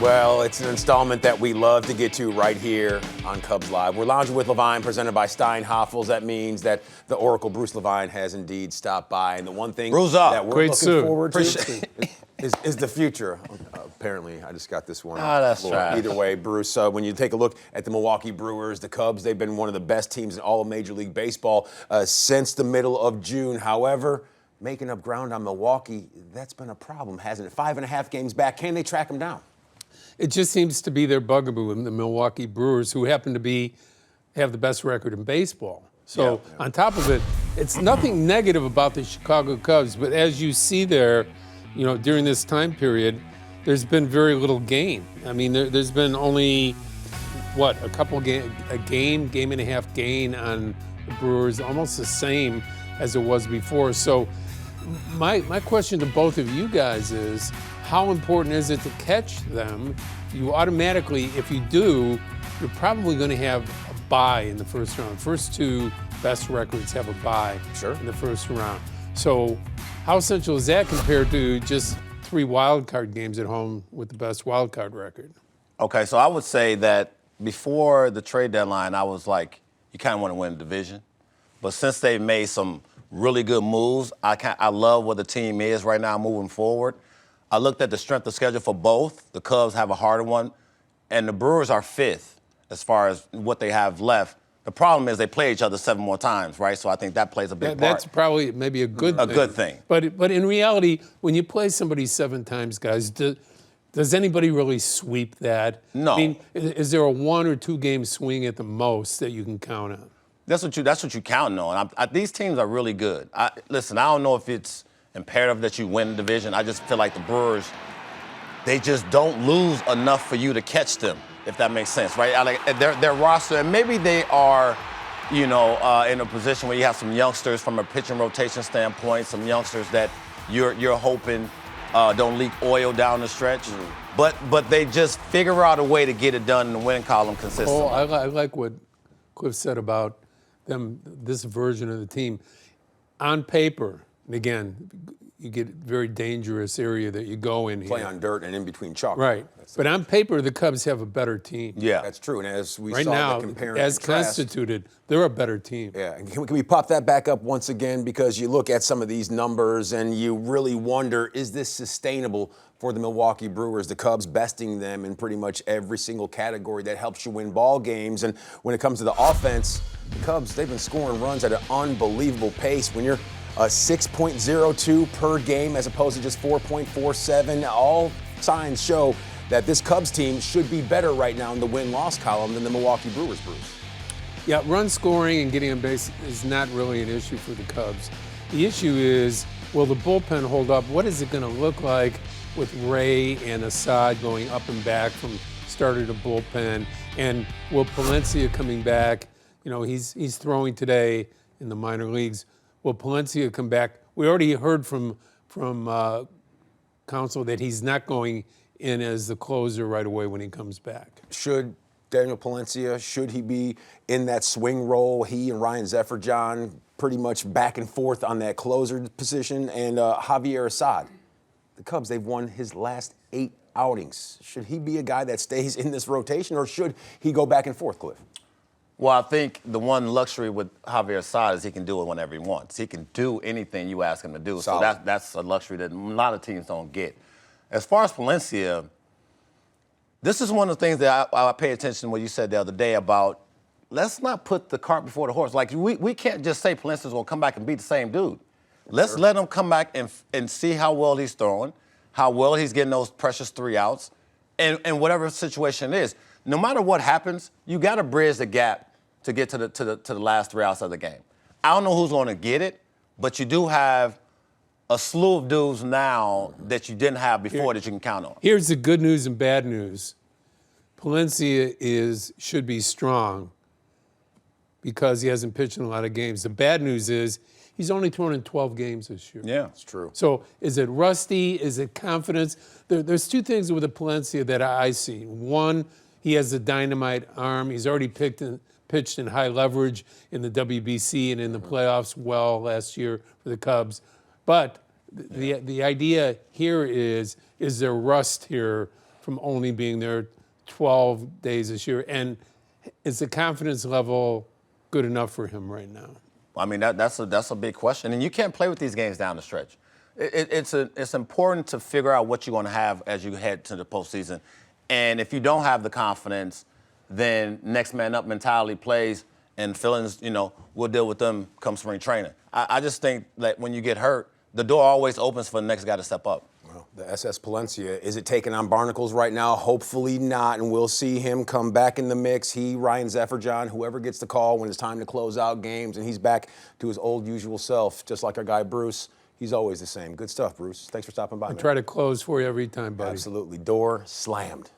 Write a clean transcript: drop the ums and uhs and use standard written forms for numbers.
Well, it's an installment that we love to get to right here on Cubs Live. We're lounging with Levine, presented by Steinhoffels. That means that the Oracle Bruce Levine has indeed stopped by. And the one thing that we're looking forward to is the future. Apparently, I just got this one. That's right. Either way, Bruce, when you take a look at the Milwaukee Brewers, the Cubs, they've been one of the best teams in all of Major League Baseball since the middle of June. However, making up ground on Milwaukee, that's been a problem, hasn't it? 5.5 games back. Can they track them down? It just seems to be their bugaboo in the Milwaukee Brewers, who happen to have the best record in baseball. So on top of it, it's nothing negative about the Chicago Cubs, but as you see there, during this time period, there's been very little gain. I mean, there's been only, a game and a half gain on the Brewers, almost the same as it was before. So my question to both of you guys is, how important is it to catch them? You automatically, if you do, you're probably going to have a bye in the first round. First two best records have a bye in the first round. So how essential is that compared to just 3 wild card games at home with the best wild card record? Okay, so I would say that before the trade deadline, I was like, you kind of want to win the division. But since they've made some really good moves, I love where the team is right now moving forward. I looked at the strength of schedule for both. The Cubs have a harder one, and the Brewers are 5th as far as what they have left. The problem is they play each other 7 more times, right? So I think that plays a big part. That's probably maybe a good thing. A good thing. But in reality, when you play somebody 7 times, guys, does anybody really sweep that? No. I mean, is there a 1 or 2 game swing at the most that you can count on? That's what you're counting on. These teams are really good. Listen, I don't know if it's imperative that you win the division. I just feel like the Brewers, they just don't lose enough for you to catch them, if that makes sense, right? Their roster, and maybe they are, in a position where you have some youngsters from a pitching rotation standpoint, some youngsters that you're hoping don't leak oil down the stretch. But they just figure out a way to get it done in the win column consistently. Oh, I like what Cliff said about them, this version of the team. On paper, and again, you get a very dangerous area that you go in Play here. on dirt and in between chalk. Right. But on paper, the Cubs have a better team. Yeah. That's true. And as we Right saw now, the compare and as contrast, constituted, they're a better team. Yeah. And can we pop that back up once again? Because you look at some of these numbers and you really wonder, is this sustainable for the Milwaukee Brewers? The Cubs besting them in pretty much every single category that helps you win ball games. And when it comes to the offense, the Cubs, they've been scoring runs at an unbelievable pace. When you're 6.02 per game as opposed to just 4.47, all signs show that this Cubs team should be better right now in the win-loss column than the Milwaukee Brewers. Yeah, run scoring and getting on base is not really an issue for the Cubs. The issue is, will the bullpen hold up? What is it going to look like with Ray and Assad going up and back from starter to bullpen? And will Palencia coming back? He's throwing today in the minor leagues. Will Palencia come back? We already heard from Counsell that he's not going in as the closer right away when he comes back. Should Daniel Palencia, should he be in that swing role? He and Ryan Zefferjon pretty much back and forth on that closer position. And Javier Assad, the Cubs, they've won his last 8 outings. Should he be a guy that stays in this rotation, or should he go back and forth, Cliff? Well, I think the one luxury with Javier Assad is he can do it whenever he wants. He can do anything you ask him to do. Solid. So that's a luxury that a lot of teams don't get. As far as Palencia, this is one of the things that I pay attention to what you said the other day about, let's not put the cart before the horse. Like, we can't just say Palencia's going to come back and be the same dude. Let's let him come back and see how well he's throwing, how well he's getting those precious 3 outs, and whatever situation it is. No matter what happens, you got to bridge the gap to get to the last 3 outs of the game. I don't know who's going to get it, but you do have a slew of dudes now that you didn't have before that you can count on. Here's the good news and bad news. Palencia should be strong because he hasn't pitched in a lot of games. The bad news is he's only thrown in 12 games this year. Yeah, it's true. So is it rusty? Is it confidence? There's 2 things with the Palencia that I see. One, he has a dynamite arm. He's already pitched in high leverage in the WBC and in the playoffs well last year for the Cubs. But the idea here is there rust here from only being there 12 days this year. And is the confidence level good enough for him right now? I mean, that's a big question. And you can't play with these games down the stretch. It's important to figure out what you're going to have as you head to the postseason. And if you don't have the confidence, then next man up mentality plays, and feelings, we'll deal with them come spring training. I just think that when you get hurt, the door always opens for the next guy to step up. Well, the SS Palencia, is it taking on barnacles right now? Hopefully not, and we'll see him come back in the mix. He, Ryan Zefferjohn, whoever gets the call when it's time to close out games, and he's back to his old usual self, just like our guy Bruce. He's always the same. Good stuff, Bruce. Thanks for stopping by, man. I try to close for you every time, buddy. Absolutely. Door slammed.